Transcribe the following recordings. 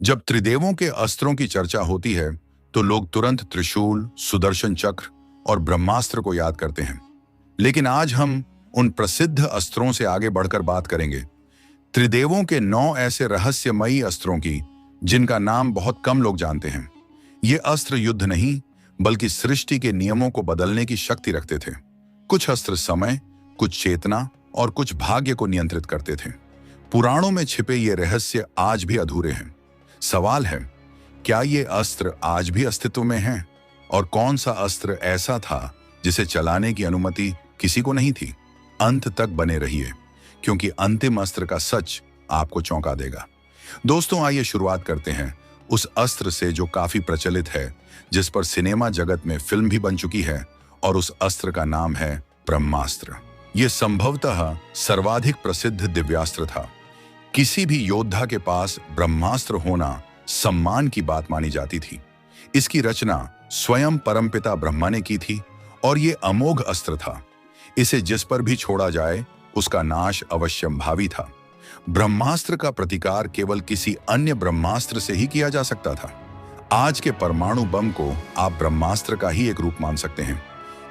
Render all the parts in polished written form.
जब त्रिदेवों के अस्त्रों की चर्चा होती है तो लोग तुरंत त्रिशूल, सुदर्शन चक्र और ब्रह्मास्त्र को याद करते हैं। लेकिन आज हम उन प्रसिद्ध अस्त्रों से आगे बढ़कर बात करेंगे, त्रिदेवों के 9 ऐसे रहस्यमयी अस्त्रों की जिनका नाम बहुत कम लोग जानते हैं। ये अस्त्र युद्ध नहीं बल्कि सृष्टि के नियमों को बदलने की शक्ति रखते थे। कुछ अस्त्र समय, कुछ चेतना और कुछ भाग्य को नियंत्रित करते थे। पुराणों में छिपे ये रहस्य आज भी अधूरे हैं। सवाल है, क्या ये अस्त्र आज भी अस्तित्व में हैं? और कौन सा अस्त्र ऐसा था जिसे चलाने की अनुमति किसी को नहीं थी? अंत तक बने रहिए, क्योंकि अंतिम अस्त्र का सच आपको चौंका देगा। दोस्तों, आइए शुरुआत करते हैं उस अस्त्र से जो काफी प्रचलित है, जिस पर सिनेमा जगत में फिल्म भी बन चुकी है, और उस अस्त्र का नाम है ब्रह्मास्त्र। यह संभवतः सर्वाधिक प्रसिद्ध दिव्यास्त्र था। किसी भी योद्धा के पास ब्रह्मास्त्र होना सम्मान की बात मानी जाती थी। इसकी रचना स्वयं परमपिता ब्रह्मा ने की थी और ये अमोघ अस्त्र था। इसे जिस पर भी छोड़ा जाए उसका नाश अवश्यंभावी था। ब्रह्मास्त्र का प्रतिकार केवल किसी अन्य ब्रह्मास्त्र से ही किया जा सकता था। आज के परमाणु बम को आप ब्रह्मास्त्र का ही एक रूप मान सकते हैं।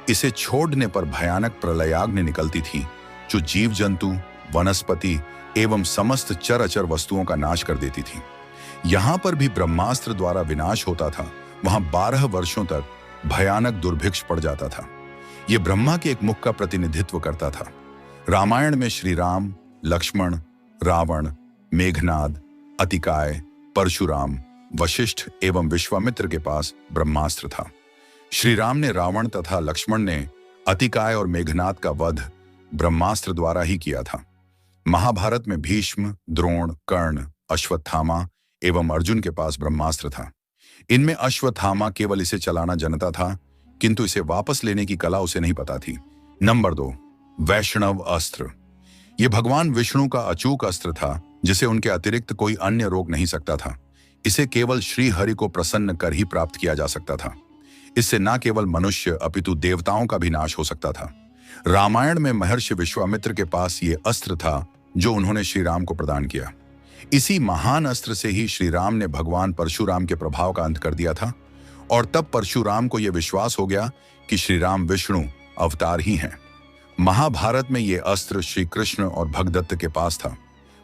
इसे छोड़ने पर भयानक प्रलयाग्नि निकलती थी जो जीव जंतु, वनस्पति एवं समस्त चर अचर वस्तुओं का नाश कर देती थी। यहां पर भी ब्रह्मास्त्र द्वारा विनाश होता था, वहां 12 वर्षों तक भयानक दुर्भिक्ष पड़ जाता था। यह ब्रह्मा के एक मुख का प्रतिनिधित्व करता था। रामायण में श्री राम, लक्ष्मण, रावण, मेघनाद, अतिकाय, परशुराम, वशिष्ठ एवं विश्वामित्र के पास ब्रह्मास्त्र था। श्री राम ने रावण तथा लक्ष्मण ने अतिकाय और मेघनाद का वध ब्रह्मास्त्र द्वारा ही किया था। महाभारत में भीष्म, द्रोण, कर्ण, अश्वत्थामा एवं अर्जुन के पास ब्रह्मास्त्र था। इनमें अश्वत्थामा केवल इसे चलाना जानता था, किंतु इसे वापस लेने की कला उसे नहीं पता थी। नंबर 2, वैष्णव अस्त्र। यह भगवान विष्णु का अचूक अस्त्र था, जिसे उनके अतिरिक्त कोई अन्य रोक नहीं सकता था। इसे केवल श्री हरि को प्रसन्न कर ही प्राप्त किया जा सकता था। इससे न केवल मनुष्य अपितु देवताओं का भी नाश हो सकता था। रामायण में महर्षि विश्वामित्र के पास ये अस्त्र था जो उन्होंने श्री राम को प्रदान किया। इसी महान अस्त्र से ही श्री राम ने भगवान परशुराम के प्रभाव का अंत कर दिया था, और तब परशुराम को यह विश्वास हो गया कि श्री राम विष्णु अवतार ही हैं। महाभारत में यह अस्त्र श्री कृष्ण और भगदत्त के पास था।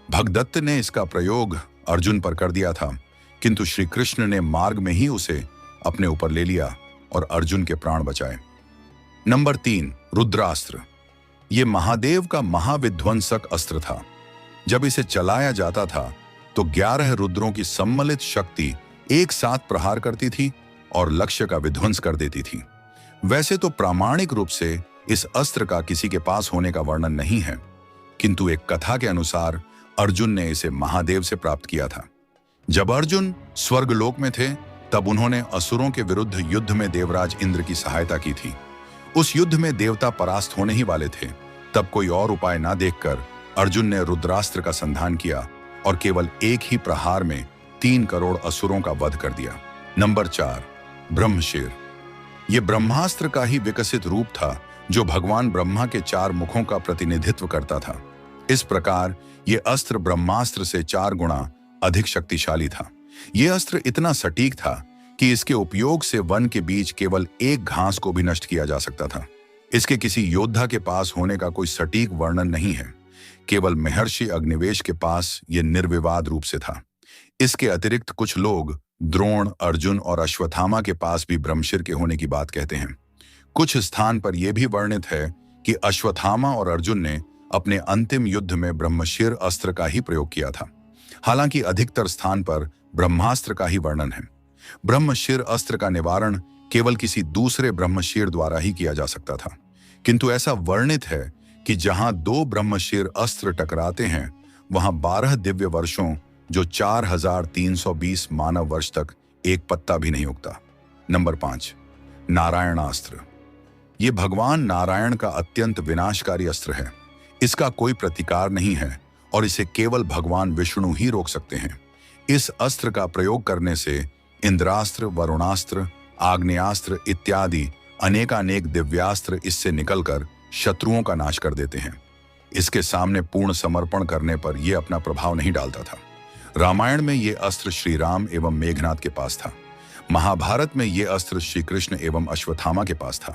भगदत्त ने इसका प्रयोग अर्जुन पर कर दिया था, किंतु श्री कृष्ण ने मार्ग में ही उसे अपने ऊपर ले लिया और अर्जुन के प्राण बचाए। नंबर 3, रुद्रास्त्र। यह महादेव का महाविध्वंसक अस्त्र था। जब इसे चलाया जाता था तो 11 रुद्रों की सम्मिलित शक्ति एक साथ प्रहार करती थी और लक्ष्य का विध्वंस कर देती थी। वैसे तो प्रामाणिक रूप से इस अस्त्र का किसी के पास होने का वर्णन नहीं है, किंतु एक कथा के अनुसार अर्जुन ने इसे महादेव से प्राप्त किया था। जब अर्जुन स्वर्गलोक में थे तब उन्होंने असुरों के विरुद्ध युद्ध में देवराज इंद्र की सहायता की थी। उस युद्ध में देवता परास्त होने ही वाले थे। तब कोई और उपाय ना देखकर अर्जुन ने रुद्रास्त्र का संधान किया और केवल एक ही प्रहार में 3 करोड़ असुरों का वध कर दिया। नंबर 4, ब्रह्मशीर। यह ब्रह्मास्त्र का ही विकसित रूप था जो भगवान ब्रह्मा के 4 मुखों का प्रतिनिधित्व करता था। इस प्रकार यह अस्त्र ब्रह्मास्त्र से 4 गुना अधिक शक्तिशाली था। यह अस्त्र इतना सटीक था कि इसके उपयोग से वन के बीच केवल एक घास को भी नष्ट किया जा सकता था। इसके किसी योद्धा के पास होने का कोई सटीक वर्णन नहीं है। केवल महर्षि अग्निवेश के पास यह निर्विवाद रूप से था। इसके अतिरिक्त कुछ लोग द्रोण, अर्जुन और अश्वत्थामा के पास भी ब्रह्मशीर के होने की बात कहते हैं। कुछ स्थान पर यह भी वर्णित है कि अश्वत्थामा और अर्जुन ने अपने अंतिम युद्ध में ब्रह्मशीर अस्त्र का ही प्रयोग किया था। हालांकि अधिकतर स्थान पर ब्रह्मास्त्र का ही वर्णन है। ब्रह्मशीर अस्त्र का निवारण केवल किसी दूसरे ब्रह्मशीर द्वारा ही किया जा सकता था, किंतु ऐसा वर्णित है कि जहां 2 ब्रह्मशीर अस्त्र टकराते हैं वहां 12 दिव्य वर्षों जो 4320 मानव वर्ष तक एक पत्ता भी नहीं उगता। नंबर 5, नारायणास्त्र। ये भगवान नारायण का अत्यंत विनाशकारी अस्त्र है। इसका कोई प्रतिकार नहीं है और इसे केवल भगवान विष्णु ही रोक सकते हैं। इस अस्त्र का प्रयोग करने से इंद्रास्त्र, वरुणास्त्र, आग्नेयास्त्र इत्यादि अनेकानेक दिव्यास्त्र इससे निकलकर शत्रुओं का नाश कर देते हैं। इसके सामने पूर्ण समर्पण करने पर यह अपना प्रभाव नहीं डालता था। रामायण में ये अस्त्र श्री राम एवं मेघनाद के पास था। महाभारत में ये अस्त्र श्री कृष्ण एवं अश्वत्थामा के पास था।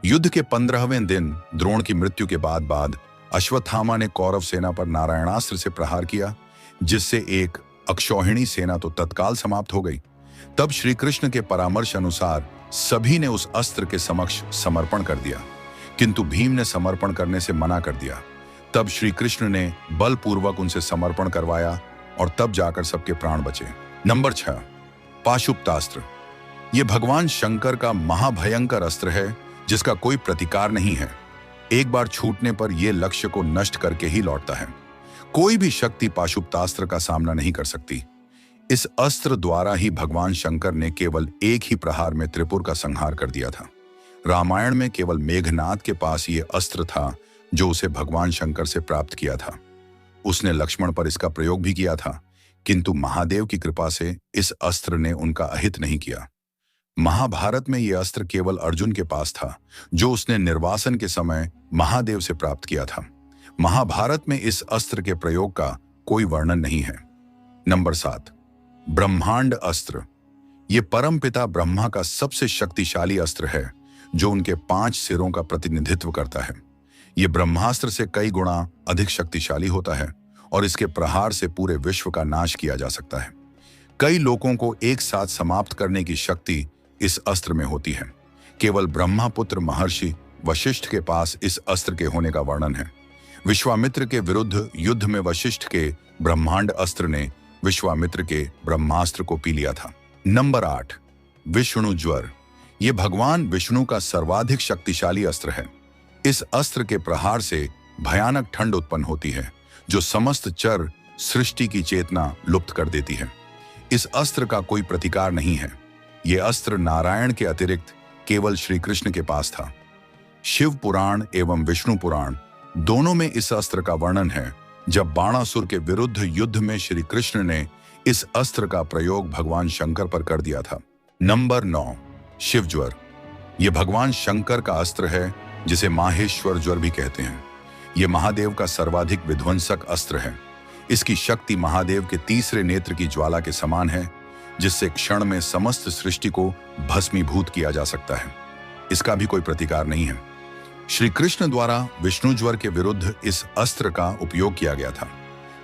युद्ध के 15वें दिन द्रोण की मृत्यु के बाद अश्वत्थामा ने कौरव सेना पर नारायणास्त्र से प्रहार किया, जिससे एक अक्षौहिणी सेना तो तत्काल समाप्त हो गई। तब श्री कृष्ण के परामर्श अनुसार सभी ने उस अस्त्र के समक्ष समर्पण कर दिया, किंतु भीम ने समर्पण करने से मना कर दिया। तब श्री कृष्ण ने बलपूर्वक उनसे समर्पण करवाया और तब जाकर सबके प्राण बचे। नंबर 6, पाशुपतास्त्र। यह भगवान शंकर का महाभयंकर अस्त्र है, जिसका कोई प्रतिकार नहीं है। एक बार छूटने पर यह लक्ष्य को नष्ट करके ही लौटता है। कोई भी शक्ति पाशुपतास्त्र का सामना नहीं कर सकती। इस अस्त्र द्वारा ही भगवान शंकर ने केवल एक ही प्रहार में त्रिपुर का संहार कर दिया था। रामायण में केवल मेघनाद के पास यह अस्त्र था, जो उसे भगवान शंकर से प्राप्त किया था। उसने लक्ष्मण पर इसका प्रयोग भी किया था, किंतु महादेव की कृपा से इस अस्त्र ने उनका अहित नहीं किया। महाभारत में यह अस्त्र केवल अर्जुन के पास था, जो उसने निर्वासन के समय महादेव से प्राप्त किया था। महाभारत में इस अस्त्र के प्रयोग का कोई वर्णन नहीं है। नंबर 7, ब्रह्मांड अस्त्र। यह परमपिता ब्रह्मा का सबसे शक्तिशाली अस्त्र है, जो उनके 5 सिरों का प्रतिनिधित्व करता है। यह ब्रह्मास्त्र से कई गुना अधिक शक्तिशाली होता है और इसके प्रहार से पूरे विश्व का नाश किया जा सकता है। कई लोगों को एक साथ समाप्त करने की शक्ति इस अस्त्र में होती है। केवल ब्रह्मपुत्र महर्षि वशिष्ठ के पास इस अस्त्र के होने का वर्णन है। विश्वामित्र के विरुद्ध युद्ध में वशिष्ठ के ब्रह्मांड अस्त्र ने विश्वामित्र के ब्रह्मास्त्र को पी लिया था। नंबर 8, विष्णु ज्वर। यह भगवान विष्णु का सर्वाधिक शक्तिशाली अस्त्र है। इस अस्त्र के प्रहार से भयानक ठंड उत्पन्न होती है, जो समस्त चर सृष्टि की चेतना लुप्त कर देती है। इस अस्त्र का कोई प्रतिकार नहीं है। यह अस्त्र नारायण के अतिरिक्त केवल श्री कृष्ण के पास था। शिव पुराण एवं विष्णु पुराण दोनों में इस अस्त्र का वर्णन है, जब बाणासुर के विरुद्ध युद्ध में श्री कृष्ण ने इस अस्त्र का प्रयोग भगवान शंकर पर कर दिया था। नंबर 9, शिव ज्वर। यह भगवान शंकर का अस्त्र है, जिसे माहेश्वर ज्वर भी कहते हैं। यह महादेव का सर्वाधिक विध्वंसक अस्त्र है। इसकी शक्ति महादेव के तीसरे नेत्र की ज्वाला के समान है, जिससे क्षण में समस्त सृष्टि को भस्मीभूत किया जा सकता है। इसका भी कोई प्रतिकार नहीं है। श्री कृष्ण द्वारा विष्णु ज्वर के विरुद्ध इस अस्त्र का उपयोग किया गया था।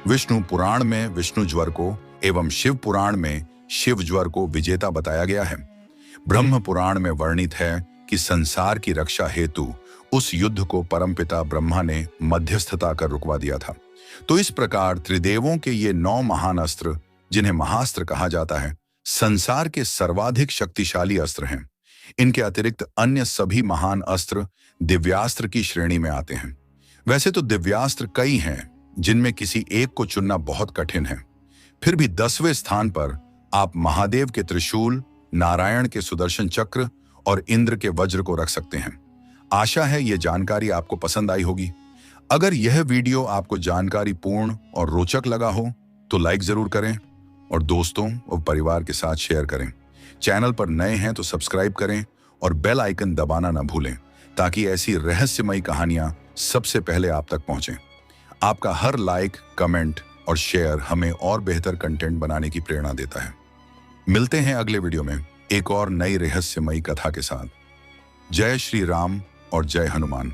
विष्णु पुराण में विष्णु ज्वर को एवं शिव पुराण में शिव ज्वर को विजेता बताया गया है। ब्रह्म पुराण में वर्णित है कि संसार की रक्षा हेतु उस युद्ध को परमपिता ब्रह्मा ने मध्यस्थता कर रुकवा दिया था। तो इस प्रकार त्रिदेवों के ये 9 महान अस्त्र, जिन्हें महास्त्र कहा जाता है, संसार के सर्वाधिक शक्तिशाली अस्त्र हैं। इनके अतिरिक्त अन्य सभी महान अस्त्र दिव्यास्त्र की श्रेणी में आते हैं। वैसे तो दिव्यास्त्र कई हैं, जिनमें किसी एक को चुनना बहुत कठिन है। फिर भी 10वें स्थान पर आप महादेव के त्रिशूल, नारायण के सुदर्शन चक्र और इंद्र के वज्र को रख सकते हैं। आशा है यह जानकारी आपको पसंद आई होगी। अगर यह वीडियो आपको जानकारी पूर्ण और रोचक लगा हो तो लाइक जरूर करें और दोस्तों और परिवार के साथ शेयर करें। चैनल पर नए हैं तो सब्सक्राइब करें और बेल आइकन दबाना न भूलें, ताकि ऐसी रहस्यमयी कहानियां सबसे पहले आप तक पहुंचें। आपका हर लाइक, कमेंट और शेयर हमें और बेहतर कंटेंट बनाने की प्रेरणा देता है। मिलते हैं अगले वीडियो में एक और नई रहस्यमयी कथा के साथ। जय श्री राम और जय हनुमान।